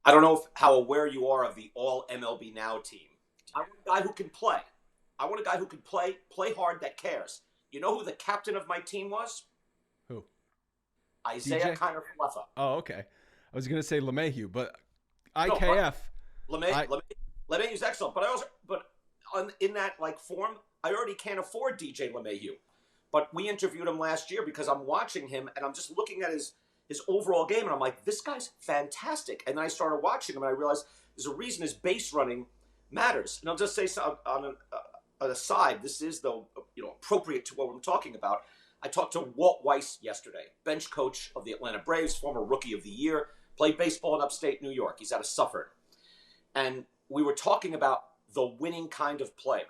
I don't know how aware you are of the all MLB Now team. I want a guy who can play. I want a guy who can play hard, that cares. You know who the captain of my team was? Who? Isiah DJ? Kiner-Falefa. Oh, okay. I was gonna say LeMahieu, but No, but IKF. LeMay, I LeMay's excellent. But in that like form, I already can't afford DJ LeMahieu. But we interviewed him last year because I'm watching him and I'm just looking at his overall game and I'm like, this guy's fantastic. And then I started watching him and I realized there's a reason his base running matters. And I'll just say so on a side, this is though appropriate to what we're talking about. I talked to Walt Weiss yesterday, bench coach of the Atlanta Braves, former Rookie of the Year, played baseball in upstate New York. He's out of Suffolk. And we were talking about the winning kind of player.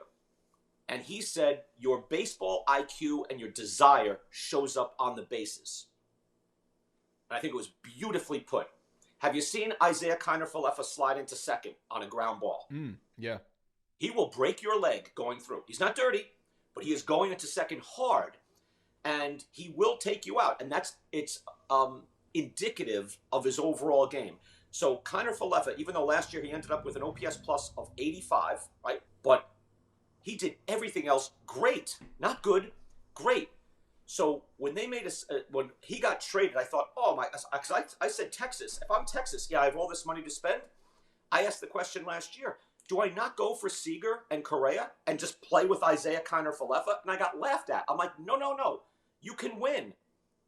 And he said, your baseball IQ and your desire shows up on the bases. And I think it was beautifully put. Have you seen Isiah Kiner-Falefa slide into second on a ground ball? yeah. He will break your leg going through. He's not dirty, but he is going into second hard. And he will take you out. And it's indicative of his overall game. So Kiner-Falefa, even though last year he ended up with an OPS plus of 85, right? But he did everything else great. Not good, great. So when they made us, when he got traded, I thought, oh my, because I said Texas. If I'm Texas, yeah, I have all this money to spend. I asked the question last year, do I not go for Seager and Correa and just play with Isiah Kiner-Falefa? And I got laughed at. I'm like, no. You can win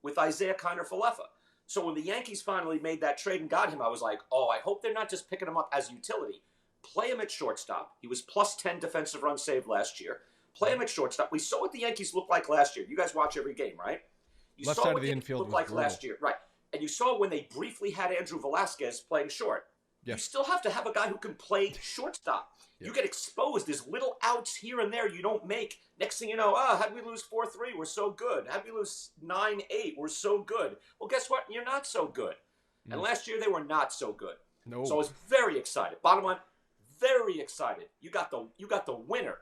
with Isiah Kiner-Falefa. So when the Yankees finally made that trade and got him, I was like, oh, I hope they're not just picking him up as utility. Play him at shortstop. He was plus 10 defensive runs saved last year. Play him at shortstop. We saw what the Yankees looked like last year. You guys watch every game, right? You Left saw side what of the the Yankees infield looked was like brutal. last year, right? And you saw when they briefly had Andrew Velasquez playing short. Yeah. You still have to have a guy who can play shortstop. Yeah. You get exposed. There's little outs here and there you don't make. Next thing you know, how'd we lose 4-3? We're so good. How'd we lose 9-8? We're so good. Well, guess what? You're not so good. And last year they were not so good. No. So I was very excited. Bottom line, very excited. You got the winner.